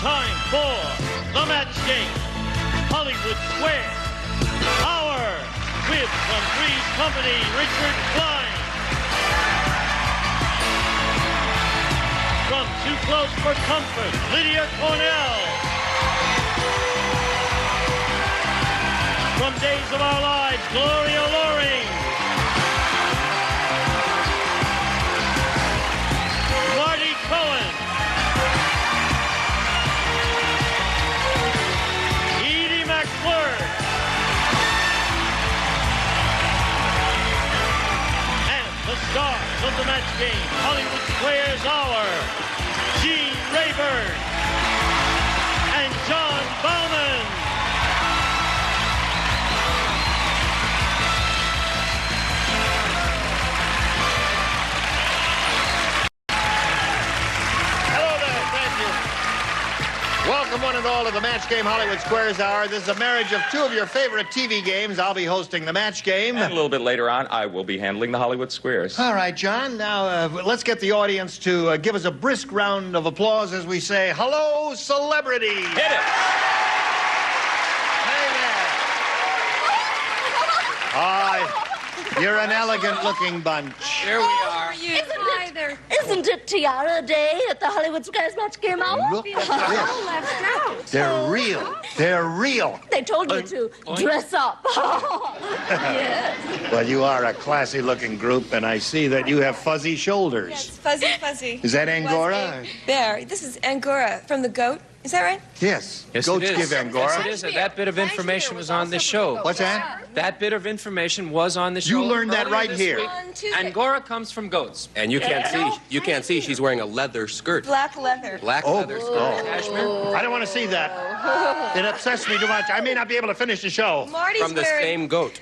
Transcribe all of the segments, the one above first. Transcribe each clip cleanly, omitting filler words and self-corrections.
time for the match game. Hollywood Square. Hour with from Three's Company, Richard Kline. From Too Close for Comfort, Lydia Cornell. From Days of Our Lives, Gloria. Marty Cohen. Edie McClurg. And the stars of the match game, Hollywood Square's Hour, Gene Rayburn and John Bowman. Welcome one and all to the Match Game Hollywood Squares Hour. This is a marriage of two of your favorite TV games. I'll be hosting the Match Game. And a little bit later on, I will be handling the Hollywood Squares. All right, John. Now, let's get the audience to give us a brisk round of applause as we say, hello, celebrity. Hit it. Hey there. You're an elegant-looking bunch. Here we are. Isn't it Tiara Day at the Hollywood Squares Match Game Hour? Look at this. They're real. They're real. They told you to dress up. Yes. Well, you are a classy-looking group, and I see that you have fuzzy shoulders. Yes, fuzzy. Is that Angora? Bear. This is Angora from the goat. Is that right? Yes. Yes, Goats it is. give Angora. Yes, it is. That bit of information was on this show. What's that? That bit of information was on the show. You learned that right here. On Tuesday. Angora comes from goats. And you can't see. You can't see. She's wearing a leather skirt. Black leather. Black leather skirt. Cashmere. I don't want to see that. It upsets me too much. I may not be able to finish the show. Marty's From the wearing. same goat.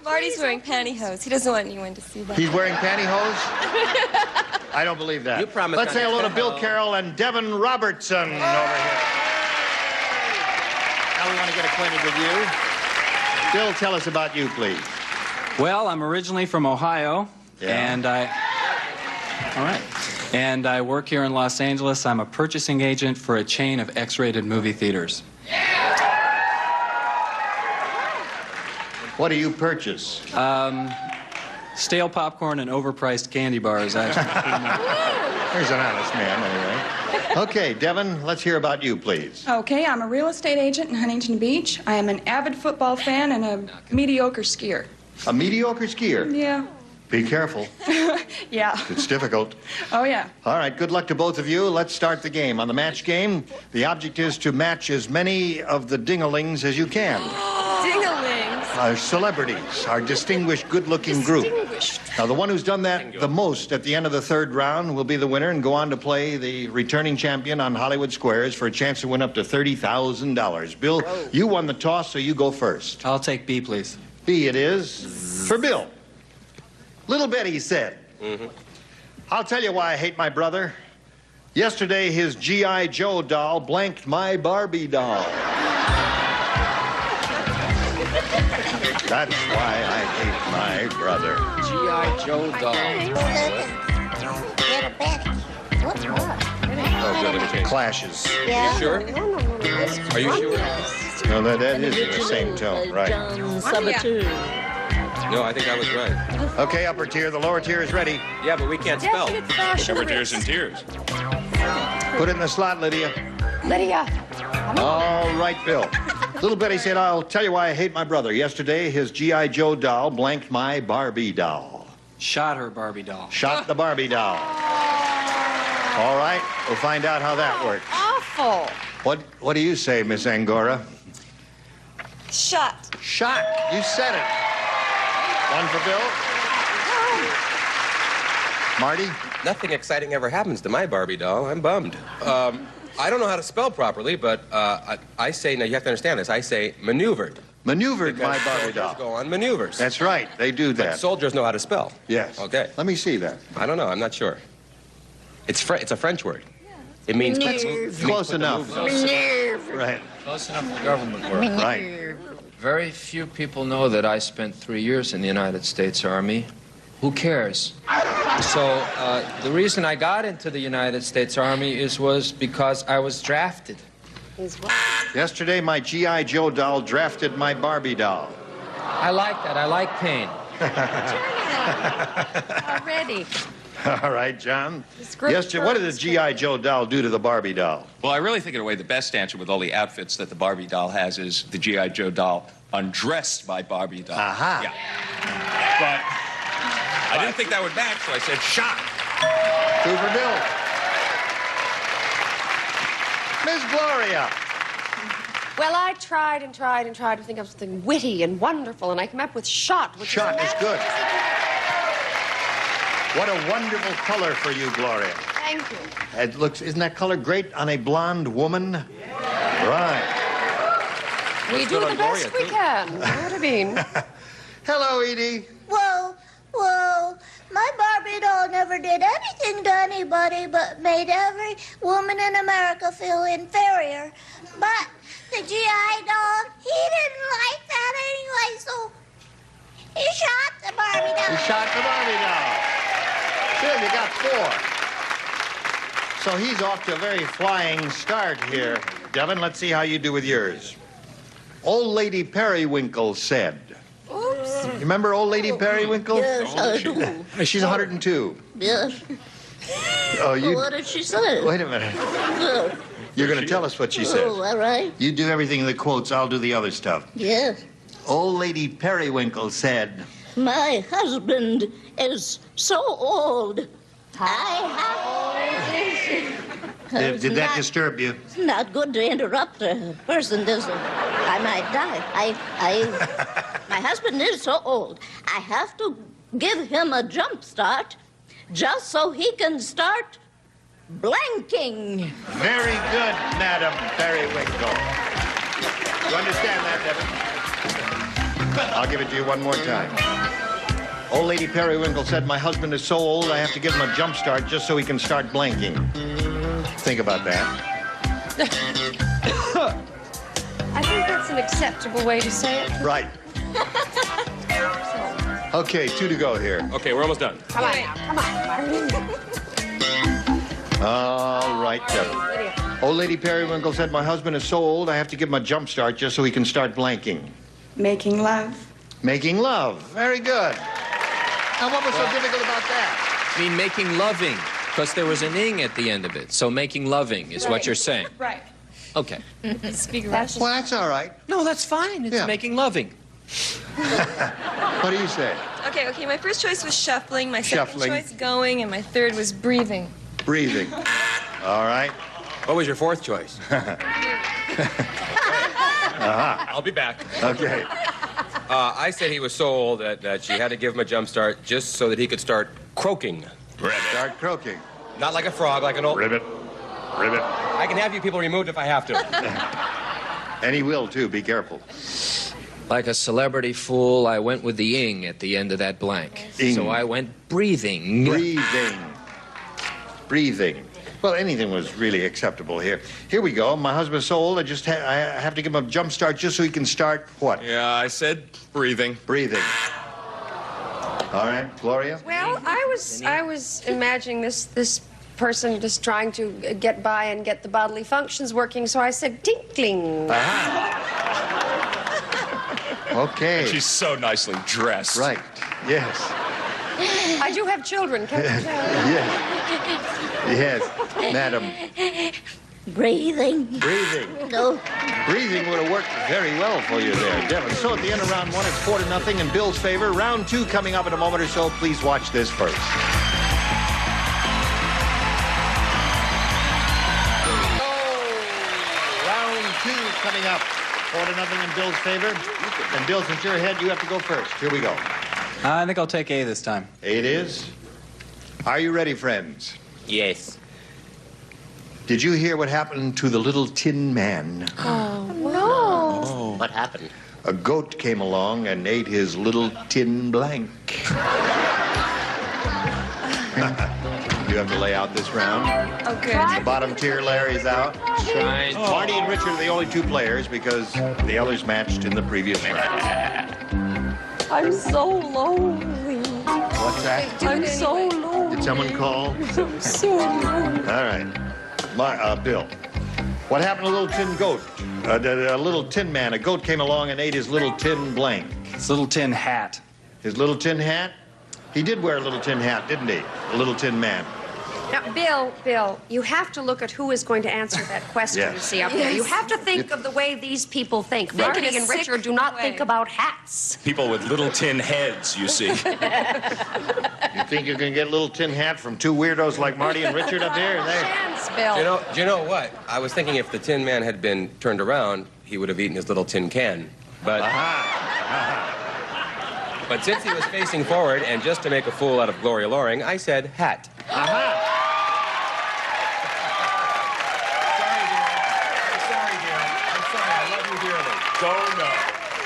Marty's wearing pantyhose. He doesn't want anyone to see that. He's wearing pantyhose? I don't believe that. You promised Let's not say to hello to say Bill hello. Carroll and Devin Robertson over here. Now we want to get acquainted with you. Bill, tell us about you, please. Well, I'm originally from Ohio, and I work here in Los Angeles. I'm a purchasing agent for a chain of X-rated movie theaters. What do you purchase? Stale popcorn and overpriced candy bars, actually. Here's an honest man, anyway. Okay, Devin, let's hear about you, please. Okay, I'm a real estate agent in Huntington Beach. I am an avid football fan and a mediocre skier. A mediocre skier? Yeah. Be careful. Yeah. It's difficult. Oh, yeah. All right, good luck to both of you. Let's start the game. On the match game, the object is to match as many of the dingalings as you can. Dingalings. Our celebrities, our distinguished, good-looking group. Now, the one who's done that the most at the end of the third round will be the winner and go on to play the returning champion on Hollywood Squares for a chance to win up to $30,000. Bill, you won the toss, so you go first. I'll take B, please. B it is for Bill. Little Betty said, I'll tell you why I hate my brother. Yesterday, his G.I. Joe doll blanked my Barbie doll. That's why I hate my brother. G.I. Joe doll. Oh, good. Let me change. Clashes. Are you sure? Are you sure? No, that is in the same tone, right? No, I think I was right. Okay, upper tier. The lower tier is ready. Yeah, but we can't spell. Upper tears and tears. Put it in the slot, Lydia. Lydia. All right, Bill. Little Betty said, I'll tell you why I hate my brother. Yesterday, his G.I. Joe doll blanked my Barbie doll. Shot her Barbie doll. Shot the Barbie doll. All right, we'll find out how that works. Awful. What do you say, Miss Angora? Shot. Shot. You said it. One for Bill. Marty? Nothing exciting ever happens to my Barbie doll. I'm bummed. I don't know how to spell properly, but I say, now you have to understand this, I say maneuvered. Maneuvered my Barbie Soldiers doll. go on maneuvers. That's right. They do But that. soldiers know how to spell. Yes. Okay. Let me see that. I don't know. I'm not sure. It's a French word. It means Close enough. Right. Close enough for government work. Right. Very few people know that I spent 3 years in the United States Army. Who cares? So the reason I got into the United States Army was because I was drafted. Yesterday, my G.I. Joe doll drafted my Barbie doll. I like that. I like pain. Already. All right, John. Yesterday, what did the G.I. Joe doll do to the Barbie doll? Well, I really think in a way the best answer with all the outfits that the Barbie doll has is the G.I. Joe doll undressed by Barbie doll. Aha. Yeah. But I didn't think that would match, so I said shot. 2 for Bill. Miss Gloria. Well, I tried and tried and tried to think of something witty and wonderful, and I came up with shot, which Shot is good. good. What a wonderful color for you, Gloria. Thank you. It looks, isn't that color great on a blonde woman? Right. We do the best we can. You know what I mean? Hello, Edie. Well, my Barbie doll never did anything to anybody but made every woman in America feel inferior. But the G.I. doll, he didn't like that anyway, so he shot the Barbie doll. You shot the Barbie doll. Good, you got 4. So he's off to a very flying start here. Devin, let's see how you do with yours. Old Lady Periwinkle said. Oops. You remember Old Lady Periwinkle? Yes, I do. She's 102. Yes. Oh, you... What did she say? Wait a minute. You're going to tell us what she says. Oh, all right. You do everything in the quotes, I'll do the other stuff. Yes. Old Lady Periwinkle said... My husband is so old. Did that disturb you? It's not good to interrupt a person. I might die. My husband is so old. I have to give him a jump start just so he can start blanking. Very good, Madam Periwinkle. You understand that, Devin? I'll give it to you one more time. Old Lady Periwinkle said, my husband is so old, I have to give him a jump start just so he can start blanking. Think about that. I think that's an acceptable way to say it. Right. Okay, 2 to go here. Okay, we're almost done. Come on now. Come on, Marty. All right, Devin. Old Lady Periwinkle said, my husband is so old, I have to give him a jump start just so he can start blanking. Making love. Making love. Very good. Now, what was so difficult about that? I mean, making loving, because there was an ing at the end of it. So making loving is what you're saying. Right. Okay. Speak Russian. Well, that's all right. No, that's fine. It's Yeah. making loving. What do you say? Okay, my first choice was shuffling, my second Shuffling. choice going, and my third was breathing. Breathing. All right. What was your 4th choice? I'll be back. Okay. I said he was so old that she had to give him a jump start just so that he could start croaking. Start croaking. Not like a frog, like an old... Ribbit. Ribbit. I can have you people removed if I have to. And he will, too. Be careful. Like a celebrity fool, I went with the ing at the end of that blank. Ing. So I went breathing. Breathing. Breathing. Well, anything was really acceptable here. Here we go. My husband's so old, I have to give him a jump start just so he can start what? Yeah, I said breathing. Breathing. All right, Gloria? Well, I was imagining this person just trying to get by and get the bodily functions working, so I said tinkling. Okay. She's so nicely dressed. Right. Yes. I do have children, can't you tell? Yes. Yes. Madam. Breathing. Breathing. No. Breathing would have worked very well for you there, Devin. So at the end of round 1, it's 4-0 in Bill's favor. Round 2 coming up in a moment or so. Please watch this first. Round 2 coming up. 4-0 in Bill's favor. And Bill, since you're ahead, you have to go first. Here we go. I think I'll take A this time. A it is. Are you ready, friends? Yes. Did you hear what happened to the little tin man? Oh, no. What happened? A goat came along and ate his little tin blank. You have to lay out this round. Okay. The bottom tier, Larry's out. Trying. Marty and Richard are the only 2 players because the others matched in the previous round. I'm so lonely. What's that? I'm so low. Did someone call? So low. All right. Bill, what happened to Little Tin Goat? A little tin man. A goat came along and ate his little tin blank. His little tin hat. His little tin hat? He did wear a little tin hat, didn't he? A little tin man. Now, Bill, you have to look at who is going to answer that question Yes. you see up there. You have to think of the way these people think. Marty and Richard do not think about hats. People with little tin heads, you see. You think you can get a little tin hat from two weirdos like Marty and Richard up here? Chance, Bill. Do you know what? I was thinking if the Tin Man had been turned around, he would have eaten his little tin can. But but since he was facing forward, and just to make a fool out of Gloria Loring, I said hat. Go no.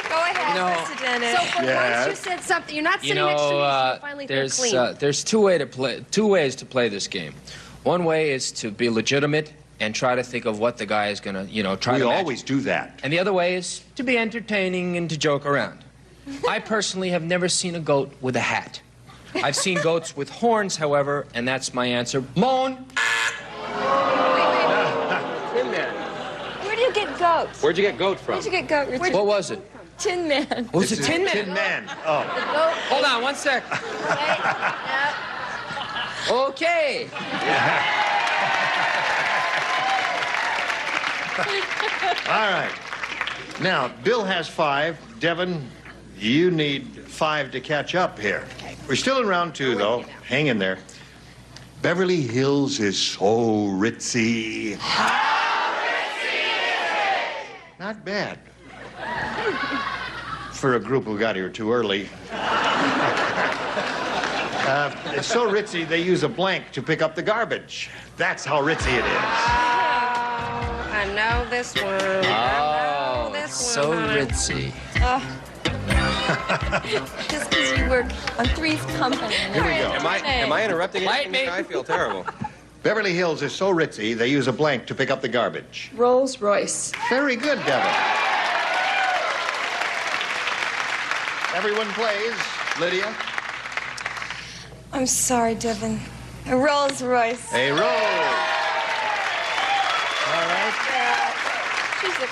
Go ahead, Mr. Dennis. So for once you said something. You're not sitting next to me, so you finally think clean. There's two ways to play this game. One way is to be legitimate and try to think of what the guy is gonna, try to. We match. always do that. And the other way is to be entertaining and to joke around. I personally have never seen a goat with a hat. I've seen goats with horns, however, and that's my answer. Moan. Tin Man. Where do you get goats? Where'd you get goat from? Where'd you get goat? What was it? Tin Man. Oh, it's a Tin Man. Tin Man. Oh. Hold on, 1 sec. Okay. All right. Now, Bill has 5. Devin, you need 5 to catch up here. We're still in round 2, though. Hang in there. Beverly Hills is so ritzy. How ritzy is it? Not bad. For a group who got here too early. It's so ritzy, they use a blank to pick up the garbage. That's how ritzy it is. Oh, I know this one. I know this So one. ritzy. Just because you work on Three's Company. Here we go. Am I interrupting Bite anything? me. I feel terrible. Beverly Hills is so ritzy, they use a blank to pick up the garbage. Rolls Royce. Very good, Devin. Everyone plays. Lydia? I'm sorry, Devin. A Rolls Royce. A roll. All right.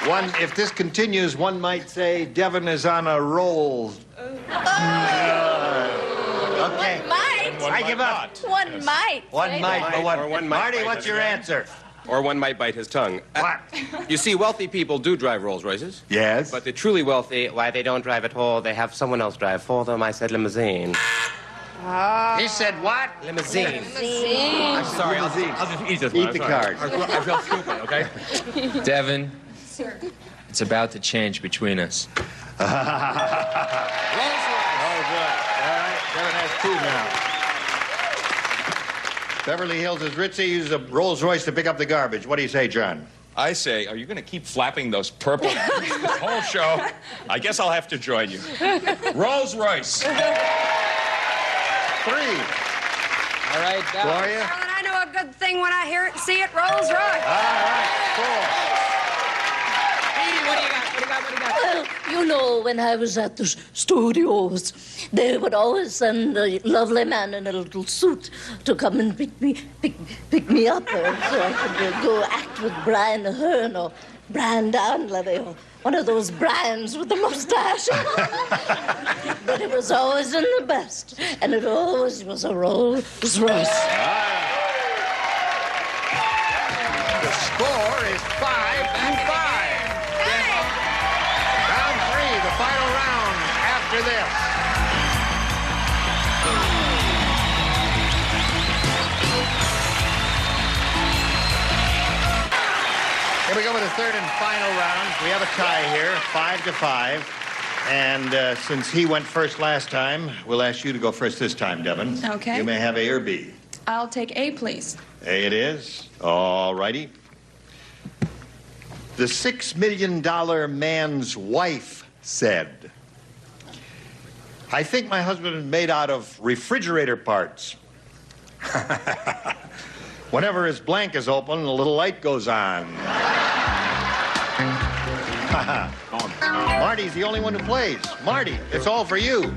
One, if this continues, one might say Devin is on a roll. Okay. I give up. One might. One might, but what? Or one might Marty, bite what's his your hand. answer? Or one might bite his tongue. What? You see, wealthy people do drive Rolls Royces. Yes. But the truly wealthy, why, they don't drive at all. They have someone else drive for them. I said limousine. He said what? Limousine. I'm sorry, I'll just eat this one. Eat the card. I feel stupid, okay? Devin, it's about to change between us. Oh, good. All right. Devin has 2 now. Beverly Hills is ritzy. Uses a Rolls Royce to pick up the garbage. What do you say, John? I say, are you going to keep flapping those purple hands this whole show? I guess I'll have to join you. Rolls Royce. 3. All right, Gloria? Darling, I know a good thing when I hear it and see it. Rolls Royce. All right. 4. Edie, what do you got? Well, you know, when I was at the studios, they would always send a lovely man in a little suit to come and pick me up, so I could go act with Brian Ahern or Brian Downley or one of those Brians with the mustache. But it was always in the best, and it always was a Rolls Royce. The score is 5-5. Round 3, the final round after this. Here we go with the third and final round. We have a tie here, 5-5. And since he went first last time, we'll ask you to go first this time, Devin. Okay. You may have A or B. I'll take A, please. A it is. All righty. The $6 million man's wife said, I think my husband is made out of refrigerator parts. Whenever his blank is open, a little light goes on. Marty's the only one who plays. Marty, it's all for you.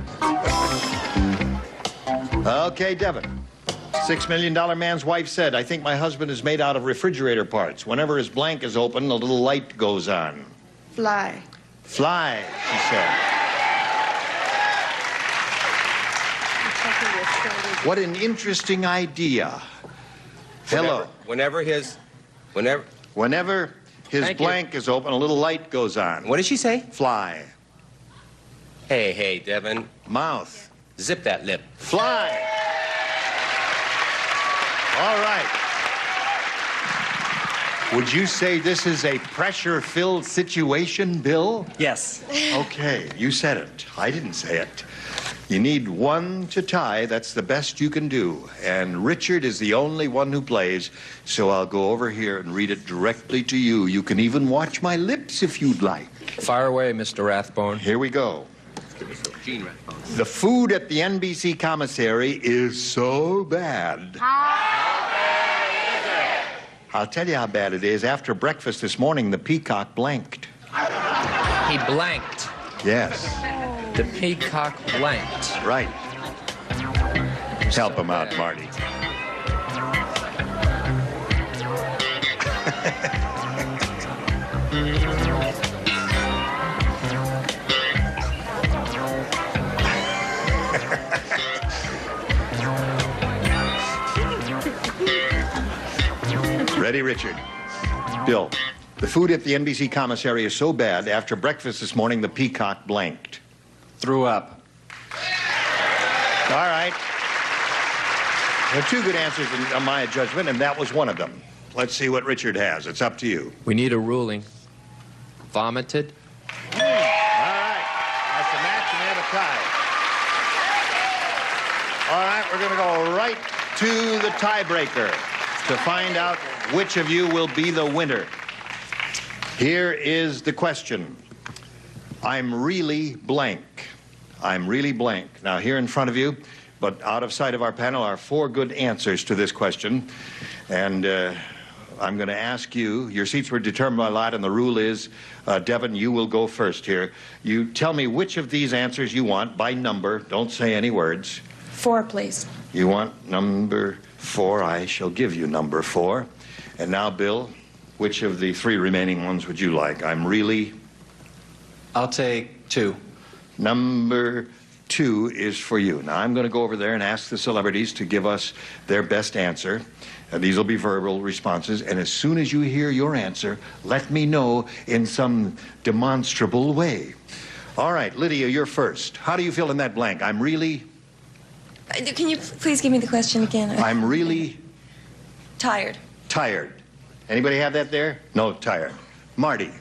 Okay, Devin. $6 Million Man's wife said, I think my husband is made out of refrigerator parts. Whenever his blank is open, a little light goes on. Fly. Fly, she said. What an interesting idea. Hello. Whenever his blank is open, a little light goes on. What did she say? Fly. Hey, Devin. Mouth. Zip that lip. Fly. All right. Would you say this is a pressure-filled situation, Bill? Yes. Okay, you said it. I didn't say it. You need one to tie. That's the best you can do. And Richard is the only one who plays, so I'll go over here and read it directly to you. You can even watch my lips if you'd like. Fire away, Mr. Rathbone. Here we go. Gene Rathbone. The food at the NBC commissary is so bad. I'll tell you how bad it is. After breakfast this morning, the peacock blanked. He blanked. Yes. The peacock blanked. Right. Help him out, Marty. Ready, Richard? Bill, the food at the NBC commissary is so bad, after breakfast this morning, the peacock blanked. Threw up. All right. There are two good answers in my judgment, and that was one of them. Let's see what Richard has. It's up to you. We need a ruling. Vomited? All right. That's a match, and we have a tie. All right, we're going to go right to the tiebreaker to find out which of you will be the winner. Here is the question. I'm really blank. I'm really blank. Now, here in front of you, but out of sight of our panel, are 4 good answers to this question. And I'm going to ask you, your seats were determined by lot, and the rule is, Devin, you will go first here. You tell me which of these answers you want by number. Don't say any words. 4, please. You want number 4? I shall give you number 4. And now, Bill, which of the 3 remaining ones would you like? I'm really... I'll take 2. Number 2 is for you. Now, I'm going to go over there and ask the celebrities to give us their best answer. These will be verbal responses. And as soon as you hear your answer, let me know in some demonstrable way. All right, Lydia, you're first. How do you feel in that blank? I'm really... Can you please give me the question again? I'm really... Tired. Tired. Anybody have that there? No, tired. Marty.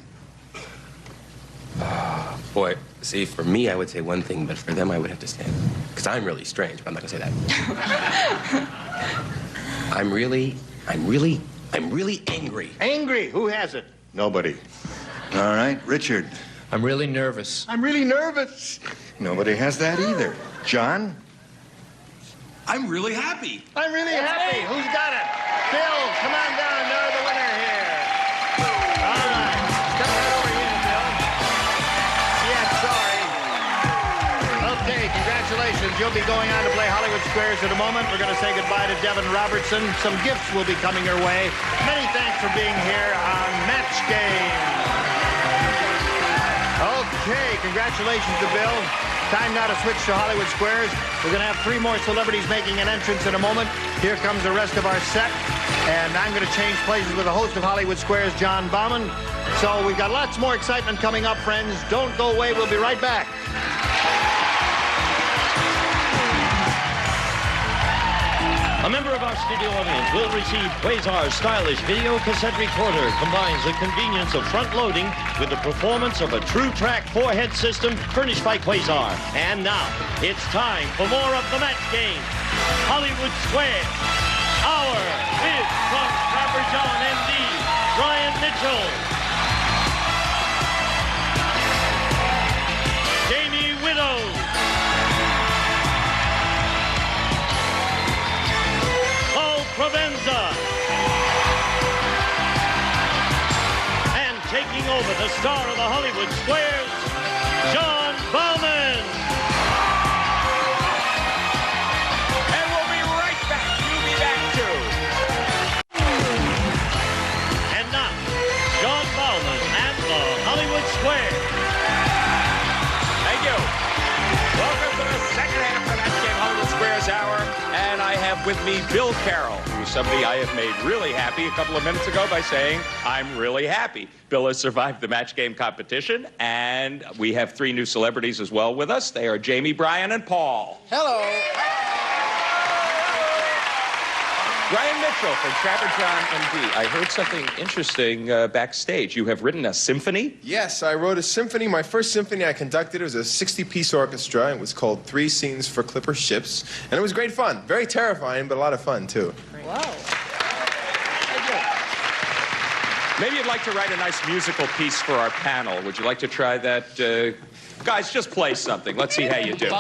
Boy, see, for me, I would say one thing, but for them, I would have to stand. Because I'm really strange, but I'm not going to say that. I'm really angry. Angry. Who has it? Nobody. All right, Richard. I'm really nervous. I'm really nervous. Nobody has that either. John? I'm really happy. I'm really happy. Who's got it? Bill, come on down. You're the winner here. All right. Come right over here, Bill. Yeah, sorry. Okay, congratulations. You'll be going on to play Hollywood Squares in a moment. We're going to say goodbye to Devin Robertson. Some gifts will be coming your way. Many thanks for being here on Match Game. Okay, congratulations to Bill. Time now to switch to Hollywood Squares. We're going to have 3 more celebrities making an entrance in a moment. Here comes the rest of our set. And I'm going to change places with the host of Hollywood Squares, John Bauman. So we've got lots more excitement coming up, friends. Don't go away. We'll be right back. A member of our studio audience will receive Quasar's stylish video cassette recorder. Combines the convenience of front-loading with the performance of a true-track 4-head system furnished by Quasar. And now, it's time for more of the Match Game. Hollywood Square. Our bid from Trapper John, M.D., Brian Mitchell, Jamie Widdoes, Provenza. And taking over the star of the Hollywood Squares, John Bauman. with me Bill Carroll, who's somebody I have made really happy a couple of minutes ago by saying, I'm really happy. Bill has survived the match game competition, and we have 3 new celebrities as well with us. They are Jamie, Brian, and Paul. Hello. Brian Mitchell from Trapper John and Dee. I heard something interesting backstage. You have written a symphony? Yes, I wrote a symphony. My first symphony I conducted, it was a 60-piece orchestra. It was called 3 Scenes for Clipper Ships. And it was great fun. Very terrifying, but a lot of fun, too. Wow. Maybe you'd like to write a nice musical piece for our panel. Would you like to try that? Guys, just play something. Let's see how you do.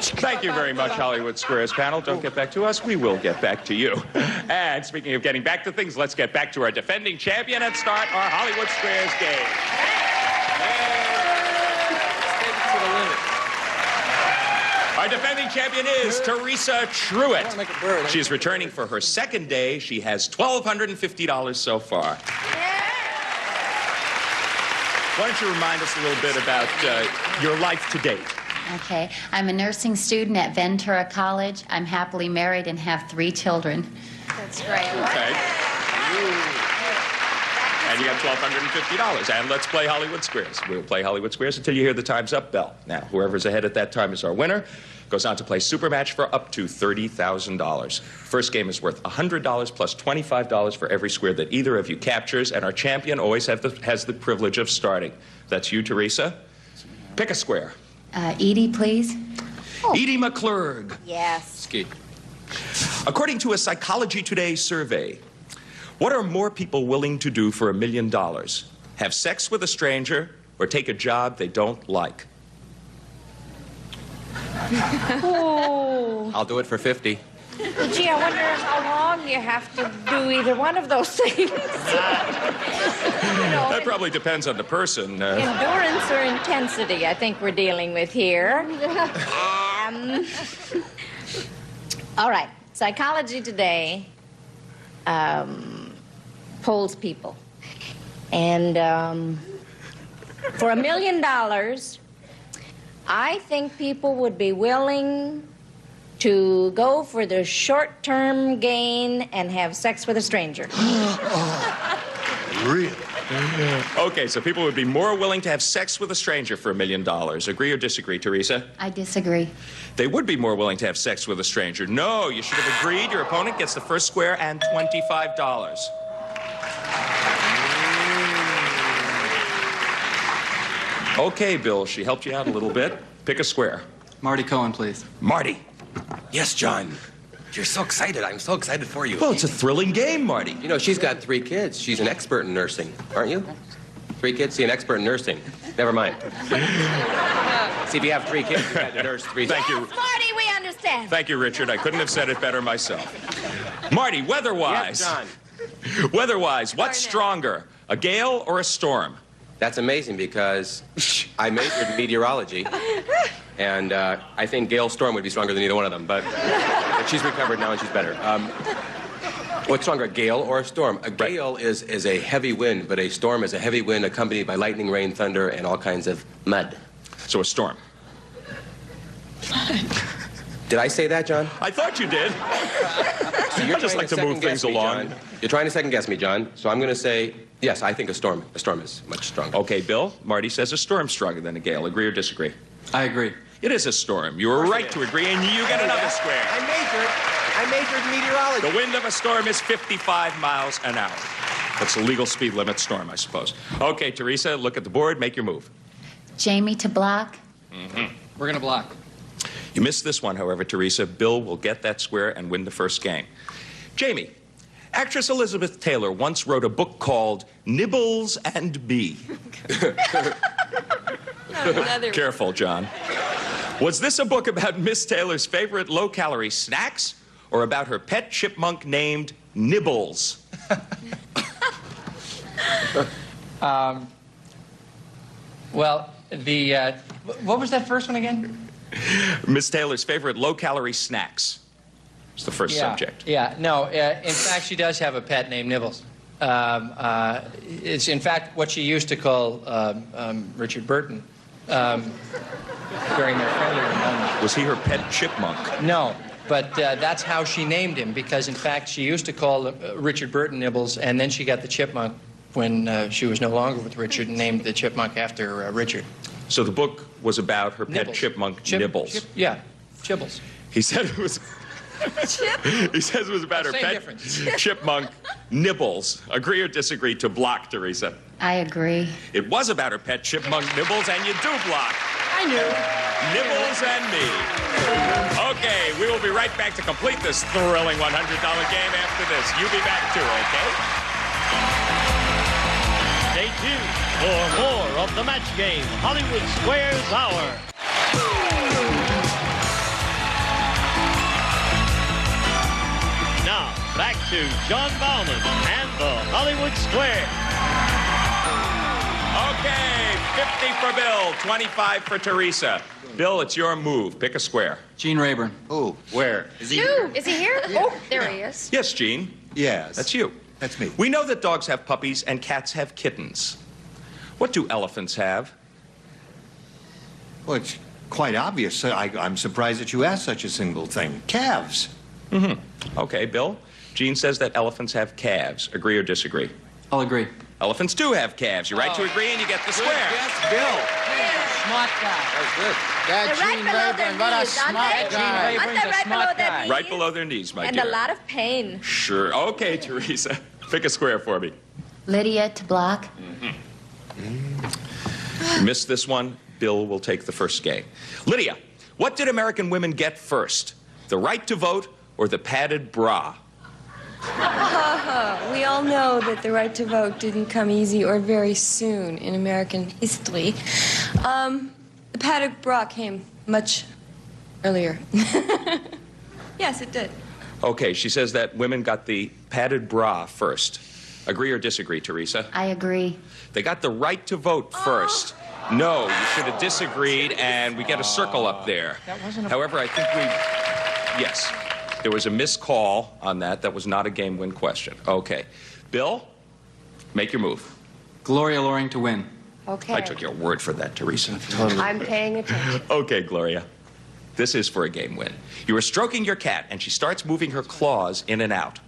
Thank you very much, Hollywood Squares panel. Don't get back to us. We will get back to you. And speaking of getting back to things, let's get back to our defending champion and start our Hollywood Squares game. Our defending champion is Teresa Truitt. She's returning for her second day. She has $1,250 so far. Why don't you remind us a little bit about your life to date? Okay. I'm a nursing student at Ventura College. I'm happily married and have 3 children. That's great. Okay. And you got $1,250. And let's play Hollywood Squares. We'll play Hollywood Squares until you hear the time's up bell. Now, whoever's ahead at that time is our winner. Goes on to play Super Match for up to $30,000. First game is worth $100 plus $25 for every square that either of you captures. And our champion always has the privilege of starting. That's you, Teresa. Pick a square. Edie, please. Edie McClurg. Yes. Ski. According to a Psychology Today survey, what are more people willing to do for $1 million? Have sex with a stranger or take a job they don't like? I'll do it for 50. Gee, I wonder how long you have to do either one of those things. That probably depends on the person. Endurance or intensity, I think we're dealing with here. All right. Psychology Today polls people. And for $1 million, I think people would be willing to go for the short-term gain and have sex with a stranger. Really? Okay, so people would be more willing to have sex with a stranger for $1 million. Agree or disagree, Teresa? I disagree. They would be more willing to have sex with a stranger. No, you should have agreed. Your opponent gets the first square and $25. Okay, Bill, she helped you out a little bit. Pick a square. Marty Cohen, please. Marty. Yes, John. You're so excited. I'm so excited for you. Well, it's a thrilling game, Marty. You know, she's got 3 kids. She's an expert in nursing, aren't you? 3 kids? See, an expert in nursing. Never mind. See, if you have 3 kids, you got to nurse 3 Thank you. Marty, we understand. Thank you, Richard. I couldn't have said it better myself. Marty, weather-wise. Yes, John. Weather-wise, what's stronger, a gale or a storm? That's amazing because I majored in meteorology, and I think Gale Storm would be stronger than either one of them, but she's recovered now and she's better. What's stronger, a gale or a storm? A gale is a heavy wind, but a storm is a heavy wind accompanied by lightning, rain, thunder, and all kinds of mud. So a storm. Did I say that, John? I thought you did. So you're I just like to move things along. You're trying to second guess me, John. So I'm going to say, yes, I think a storm is much stronger. Okay, Bill. Marty says a storm's stronger than a gale. Agree or disagree? I agree. It is a storm. You were right to agree, and you get another square. I majored in meteorology. The wind of a storm is 55 miles an hour. That's the legal speed limit storm, I suppose. Okay, Teresa, look at the board. Make your move. Jamie to block. Mm-hmm. We're going to block. You missed this one, however, Teresa. Bill will get that square and win the first game. Jamie, actress Elizabeth Taylor once wrote a book called Nibbles and Bee. Careful, John. Was this a book about Miss Taylor's favorite low-calorie snacks or about her pet chipmunk named Nibbles? Well, what was that first one again? Miss Taylor's favorite low-calorie snacks. It's the first subject. Yeah, no, in fact, she does have a pet named Nibbles. It's, in fact, what she used to call Richard Burton during their friendlier moments. Was he her pet chipmunk? No, but that's how she named him, because, in fact, she used to call Richard Burton Nibbles, and then she got the chipmunk when she was no longer with Richard and named the chipmunk after Richard. So the book was about her pet Nibbles. chipmunk, Nibbles. Yeah, Chibbles. He said it was... He says it was about her Same pet difference. chipmunk, Nibbles. Agree or disagree to block, Teresa? I agree. It was about her pet chipmunk, Nibbles, and you do block. I knew. Nibbles and me. Okay, we will be right back to complete this thrilling $100 game after this. You be back too, okay? Stay tuned for more of the match game, Hollywood Squares Hour. Now, back to John Bauman and the Hollywood Square. Okay, 50 for Bill, 25 for Teresa. Bill, it's your move. Pick a square. Gene Rayburn. Who? Where? Is he? Ooh, is he here? Oh, there he is. Yes, Gene. Yes. That's you. That's me. We know that dogs have puppies and cats have kittens. What do elephants have? Well, it's quite obvious. I'm surprised that you asked such a single thing. Calves. Mm-hmm. Okay, Bill. Gene says that elephants have calves. Agree or disagree? I'll agree. Elephants do have calves. You're right to agree, and you get the square. Yes, Bill. Smart guy. That's good. That They're right Gene below their Rayburn, what a knees, aren't smart they? guy. Aren't they right below their knees? Right below their knees, my And dear. a lot of pain. Sure. Okay, Teresa. Pick a square for me. Lydia to block. You missed this one. Bill will take the first game. Lydia, what did American women get first? The right to vote or the padded bra? We all know that the right to vote didn't come easy or very soon in American history. The padded bra came much earlier. Yes, it did. Okay, she says that women got the padded bra first. Agree or disagree, Teresa? I agree. They got the right to vote first. No, you should have disagreed, and we get a circle up there. However, I think yes, there was a missed call on that. That was not a game-win question. Okay. Bill, make your move. Gloria Loring to win. Okay. I took your word for that, Teresa. I'm paying attention. Okay, Gloria. This is for a game win. You are stroking your cat, and she starts moving her claws in and out.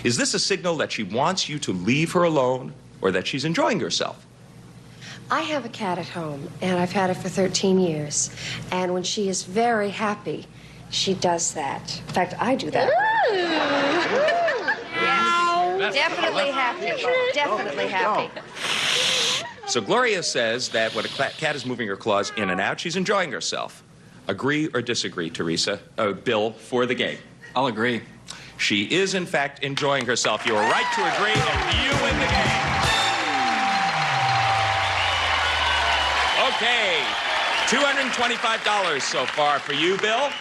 Is this a signal that she wants you to leave her alone, or that she's enjoying herself? I have a cat at home, and I've had it for 13 years. And when she is very happy, she does that. In fact, I do that. Yes. Definitely happy. Definitely happy. So Gloria says that when a cat is moving her claws in and out, she's enjoying herself. Agree or disagree, Teresa? Bill, for the game? I'll agree. She is, in fact, enjoying herself. You are right to agree, and you win the game. Okay, $225 so far for you, Bill.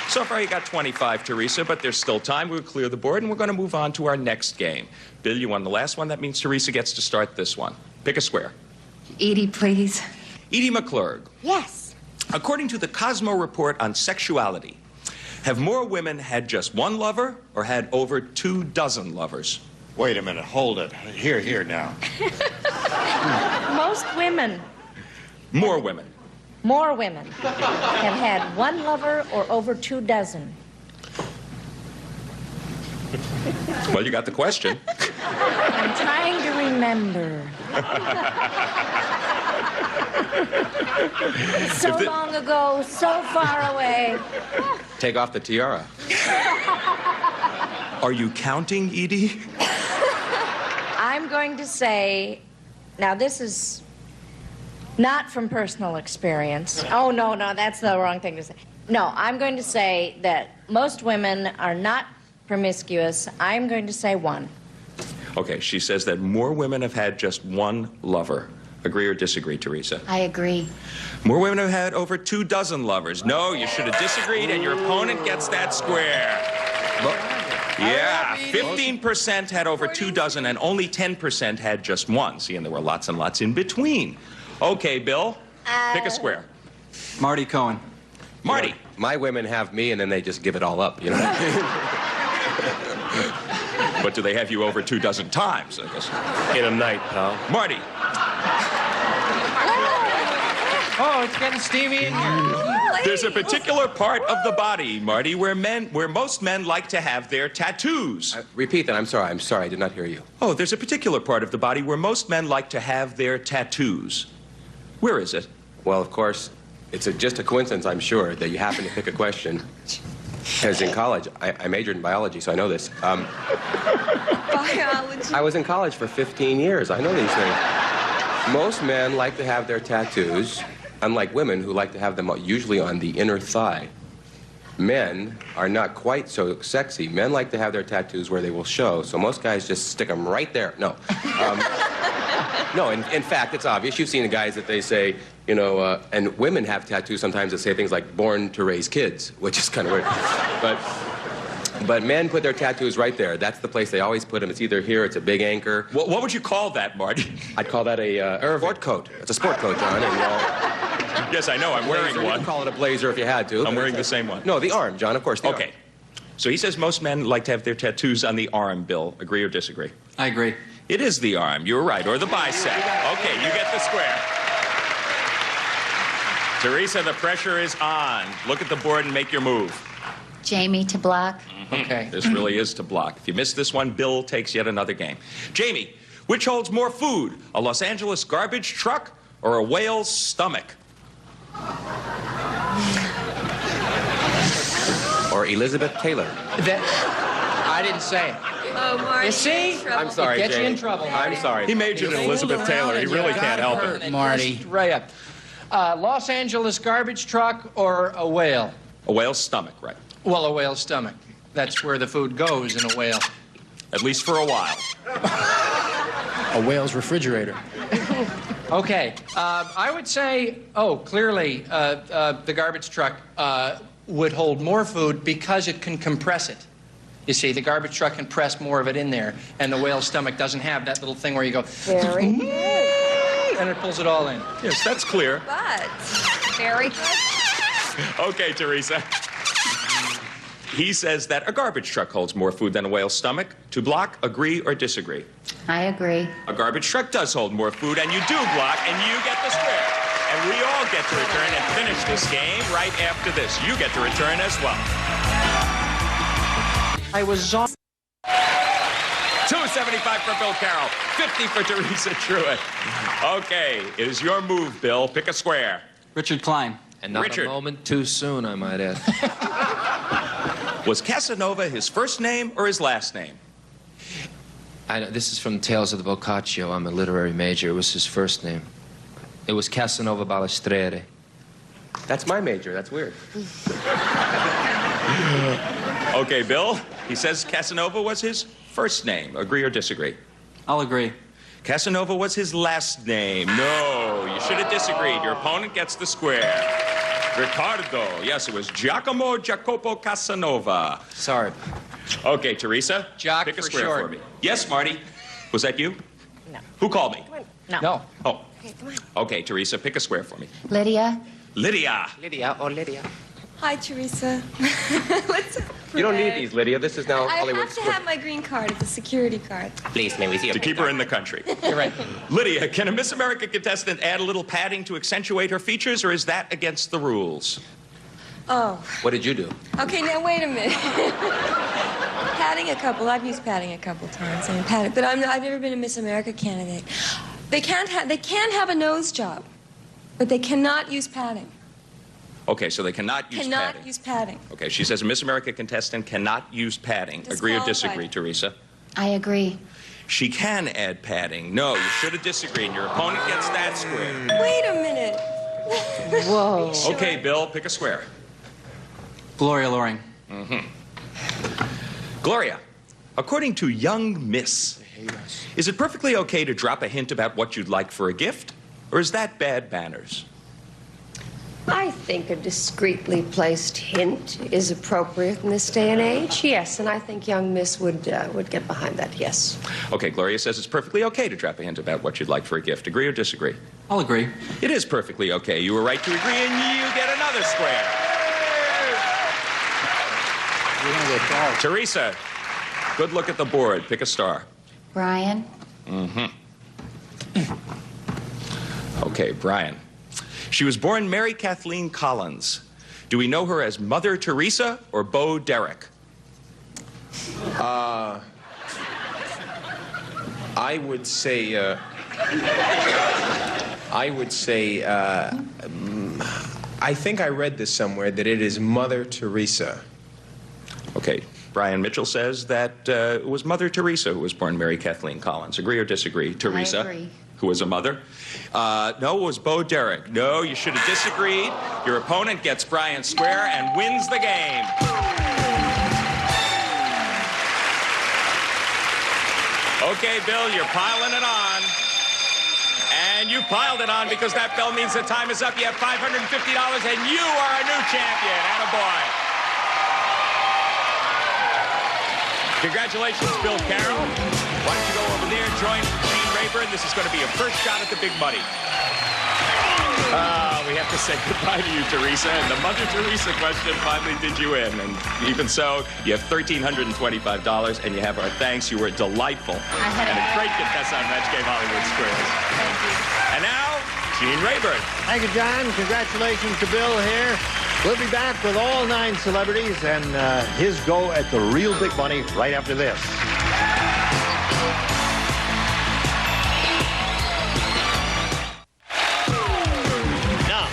So far you got 25, Teresa, but there's still time. We'll clear the board, and we're going to move on to our next game. Bill, you won the last one. That means Teresa gets to start this one. Pick a square. Edie, please. Edie McClurg. Yes. According to the Cosmo Report on Sexuality, have more women had just one lover or had over 24 lovers? Wait a minute. Hold it. Here now. Most women, More women. more women, have had one lover or over 24. Well, you got the question. I'm trying to remember. So long ago, so far away. Take off the tiara. Are you counting, Edie? I'm going to say, now this is not from personal experience. Oh, no, that's the wrong thing to say. No, I'm going to say that most women are not promiscuous. I'm going to say one. Okay, she says that more women have had just one lover. Agree or disagree, Teresa? I agree. More women have had over 24 lovers. No, you should have disagreed, and your opponent gets that square. Yeah, 15% had over 24, and only 10% had just one. See, and there were lots and lots in between. Okay, Bill, pick a square. Marty Cohen. Marty. You know, my women have me, and then they just give it all up, you know? But do they have you over 24 times, I guess? In a night, pal. Marty. Oh, it's getting steamy in here. There's a particular part of the body, Marty, where most men like to have their tattoos. Repeat that. I'm sorry. I did not hear you. Oh, there's a particular part of the body where most men like to have their tattoos. Where is it? Well, of course, it's just a coincidence, I'm sure, that you happen to pick a question. Because in college, I majored in biology, so I know this. Biology. I was in college for 15 years. I know these things. Most men like to have their tattoos, unlike women who like to have them usually on the inner thigh. Men are not quite so sexy. Men like to have their tattoos where they will show, so most guys just stick them right there. No. No, in fact, it's obvious. You've seen the guys that they say, you know, and women have tattoos sometimes that say things like born to raise kids, which is kind of weird. But men put their tattoos right there. That's the place they always put them. It's either here, it's a big anchor. What would you call that, Marty? I'd call that a sport coat. It's a sport coat, John. And, yes, I know. I'm wearing one. You could call it a blazer if you had to. I'm wearing the same one. No, the arm, John, of course. Okay. So he says most men like to have their tattoos on the arm, Bill. Agree or disagree? I agree. It is the arm. You're right. Or the bicep. Okay, you get the square. Teresa, the pressure is on. Look at the board and make your move. Jamie to block. Okay. This really is to block. If you miss this one, Bill takes yet another game. Jamie, which holds more food, a Los Angeles garbage truck or a whale's stomach? Or Elizabeth Taylor. I didn't say it. Oh, Marty. You see? I'm sorry, It gets you Jamie. in trouble. I'm sorry. He majored in Elizabeth Taylor. He really can't help it. Marty. Right up. Los Angeles garbage truck or a whale? A whale's stomach, right. Well, a whale's stomach. That's where the food goes in a whale. At least for a while. A whale's refrigerator. Okay. I would say, clearly, the garbage truck would hold more food because it can compress it. You see, the garbage truck can press more of it in there, and the whale's stomach doesn't have that little thing where you go, Very good. and it pulls it all in. Yes, that's clear. But very good. Okay, Teresa. He says that a garbage truck holds more food than a whale's stomach. To block, agree or disagree? I agree. A garbage truck does hold more food, and you do block, and you get the square. And we all get to return and finish this game right after this. You get to return as well. I was on... $2.75 for Bill Carroll, $50 for Teresa Truitt. Okay, it is your move, Bill. Pick a square. Richard Kline. And not Richard. a moment too soon, I might add. Was Casanova his first name or his last name? This is from Tales of the Boccaccio. I'm a literary major. It was his first name. It was Casanova Balestrere. That's my major. That's weird. Okay, Bill. He says Casanova was his first name. Agree or disagree? I'll agree. Casanova was his last name. No, you should have disagreed. Your opponent gets the square. Ricardo. Yes, it was Giacomo Jacopo Casanova. Sorry. Okay, Teresa. Jock pick a for square short. for me. Yes, Marty. Was that you? No. Who called me? No. Oh. Okay, come on. Okay, Teresa, pick a square for me. Lydia. Lydia. Lydia or Lydia. Hi, Teresa. What's up? You don't need these, Lydia. This is now I Hollywood have to have my green card. It's a security card. Please, may we see To keep her in the country. You're right. Lydia, can a Miss America contestant add a little padding to accentuate her features, or is that against the rules? Oh. What did you do? Okay, now wait a minute. Padding a couple. I've used padding a couple times. I mean, padding, but I've never been a Miss America candidate. They can have a nose job, but they cannot use padding. Okay, so they cannot use padding. Use padding. Okay, she says a Miss America contestant cannot use padding. Agree or disagree, Disqualified. Teresa? I agree. She can add padding. No, you should have disagreed. Your opponent gets that square. Wait a minute. Whoa. Sure. Okay, Bill, pick a square. Gloria Loring. Gloria, according to Young Miss, is it perfectly okay to drop a hint about what you'd like for a gift? Or is that bad manners? I think a discreetly placed hint is appropriate in this day and age. Yes, and I think young Miss would get behind that. Yes. Okay, Gloria says it's perfectly okay to drop a hint about what you'd like for a gift. Agree or disagree? I'll agree. It is perfectly okay. You were right to agree, and you get another square. Teresa, good look at the board. Pick a star. Brian. Okay, Brian. She was born Mary Kathleen Collins. Do we know her as Mother Teresa or Bo Derek? I would say, I think I read this somewhere that it is Mother Teresa. Okay, Brian Mitchell says that it was Mother Teresa who was born Mary Kathleen Collins. Agree or disagree? Teresa, agree. who was a mother. No, it was Bo Derek. No, you should have disagreed. Your opponent gets Brian square and wins the game. Okay, Bill, you're piling it on. And you piled it on because that bell means the time is up. You have $550 and you are a new champion. Attaboy. Congratulations, Bill Carroll. Why don't you go over there, join Gene Rayburn. This is going to be your first shot at the big money. We have to say goodbye to you, Teresa. And the Mother Teresa question finally did you in. And even so, you have $1,325 and you have our thanks. You were delightful. And a great contestant on Match Game Hollywood Squares. Thank you. And now, Gene Rayburn. Thank you, John. Congratulations to Bill here. We'll be back with all 9 celebrities and his go at the real big money right after this. Now,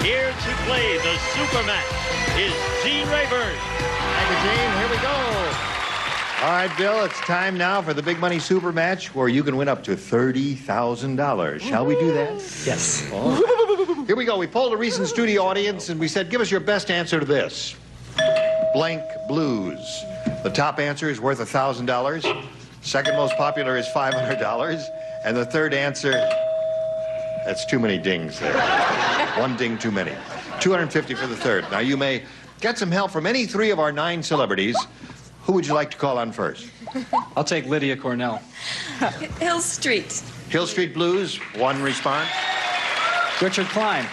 here to play the super match is Gene Rayburn. Thank you, Gene. Here we go. All right, Bill, it's time now for the big money super match where you can win up to $30,000. Shall we do that? Yes. Here we go. We polled a recent studio audience and we said, give us your best answer to this. Blank blues. The top answer is worth $1,000. Second most popular is $500. And the third answer, that's too many dings there. One ding too many. $250 for the third. Now, you may get some help from any 3 of our 9 celebrities. Who would you like to call on first? I'll take Lydia Cornell. Hill Street. Hill Street Blues, 1 response. Richard Kline.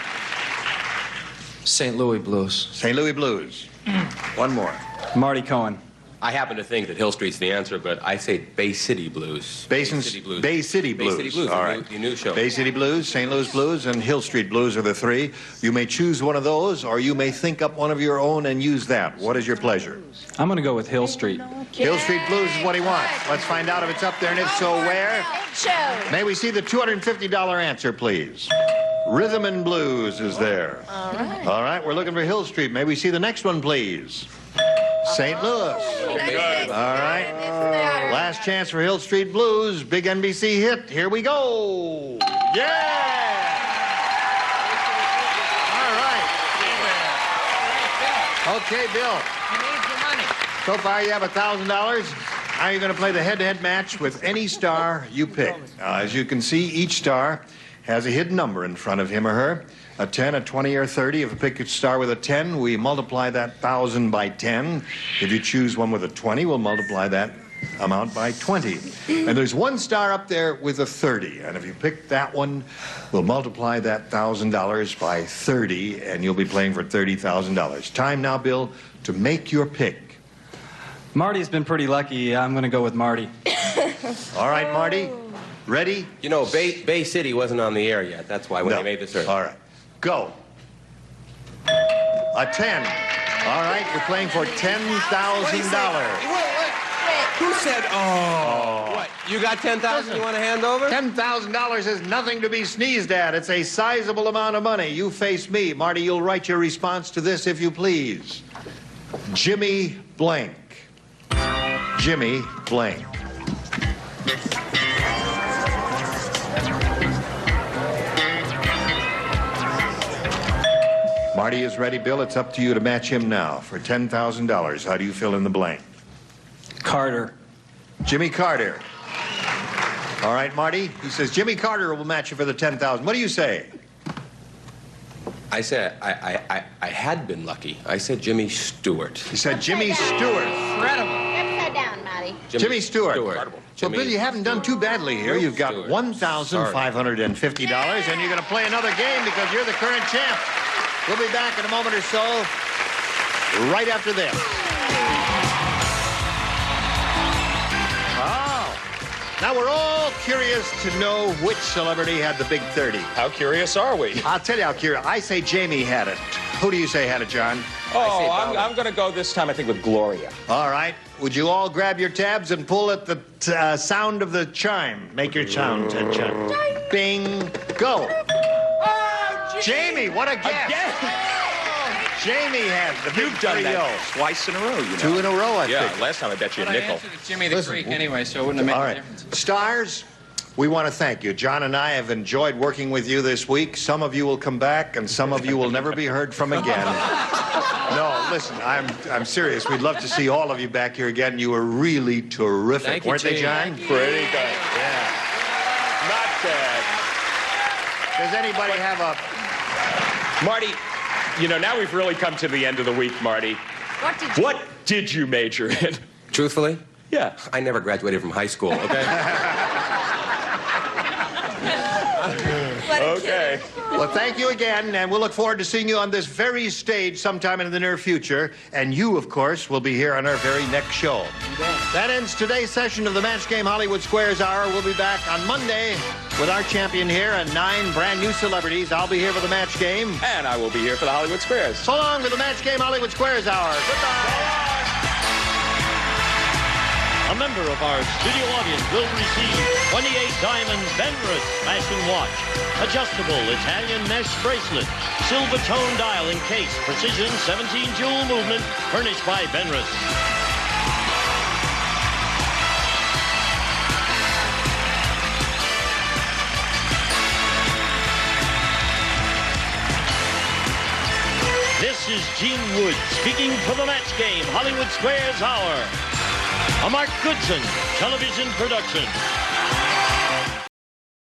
St. Louis Blues. St. Louis Blues. 1 more. Marty Cohen. I happen to think that Hill Street's the answer, but I say Bay City Blues. Bay City Blues. Bay City Blues. All right. The new show. Bay City Blues, St. Louis Blues, and Hill Street Blues are the 3. You may choose one of those, or you may think up one of your own and use that. What is your pleasure? I'm going to go with Hill Street. Hill Street Blues is what he wants. Let's find out if it's up there, and if so, where? May we see the $250 answer, please? Rhythm and Blues is there. All right. All right, we're looking for Hill Street. May we see the next one, please? St. Louis. All right. Last chance for Hill Street Blues. Big NBC hit. Here we go. Yeah! All right. Okay, Bill. So far, you have $1,000. Now you're going to play the head-to-head match with any star you pick. Now, as you can see, each star has a hidden number in front of him or her. A 10, a 20, or 30. If you pick a star with a 10, we multiply that 1,000 by 10. If you choose one with a 20, we'll multiply that amount by 20. And there's one star up there with a 30. And if you pick that one, we'll multiply that $1,000 by 30, and you'll be playing for $30,000. Time now, Bill, to make your pick. Marty's been pretty lucky. I'm going to go with Marty. All right, Marty. Ready? You know, Bay City wasn't on the air yet. That's why when they made the search. All right. Go. A 10. All right, you're playing for $10,000. Who said, oh? What, you got $10,000 you want to hand over? $10,000 is nothing to be sneezed at. It's a sizable amount of money. You face me. Marty, you'll write your response to this if you please. Jimmy Blank. Jimmy Blank. Marty is ready. Bill, it's up to you to match him now for $10,000. How do you fill in the blank? Carter. Jimmy Carter. All right, Marty. He says Jimmy Carter will match you for the $10,000. What do you say? I said I had been lucky. I said Jimmy Stewart. He said Jimmy Stewart. Incredible. Upside down, Marty. Jimmy Stewart. So, Bill, you haven't done too badly here. You've got $1,550, and you're going to play another game because you're the current champ. We'll be back in a moment or so, right after this. Oh, Now, we're all curious to know which celebrity had the big 30. How curious are we? I'll tell you how curious. I say Jamie had it. Who do you say had it, John? Oh, I'm going to go this time, I think, with Gloria. All right. Would you all grab your tabs and pull at the sound of the chime? Make your sound, Ted Chime. Bing. Go. Oh, Jamie, what a guess. Again? Jamie had the big You've done 3-0. that twice in a row, you know. 2 in a row, I think. Yeah, last time I bet you a But I nickel. answered it's Jimmy the Greek anyway, so it wouldn't have made All any right. difference. Stars, we want to thank you. John and I have enjoyed working with you this week. Some of you will come back, and some of you will never be heard from again. No, listen, I'm serious. We'd love to see all of you back here again. You were really terrific, Thank you, weren't they, Gene. John? Pretty good. Yeah. Not bad. Does anybody have a... Marty, you know, now we've really come to the end of the week, Marty. What did you major in? Truthfully? Yeah. I never graduated from high school, okay? Okay. Well, thank you again, and we'll look forward to seeing you on this very stage sometime in the near future. And you, of course, will be here on our very next show. That ends today's session of the Match Game Hollywood Squares Hour. We'll be back on Monday with our champion here and 9 brand new celebrities. I'll be here for the Match Game. And I will be here for the Hollywood Squares. So long with the Match Game Hollywood Squares Hour. Goodbye. A member of our studio audience will receive 28 diamond Benrus fashion watch, adjustable Italian mesh bracelet, silver tone dial and case, precision 17 jewel movement, furnished by Benrus. This is Gene Wood speaking for the Match Game Hollywood Squares Hour. A Mark Goodson television production.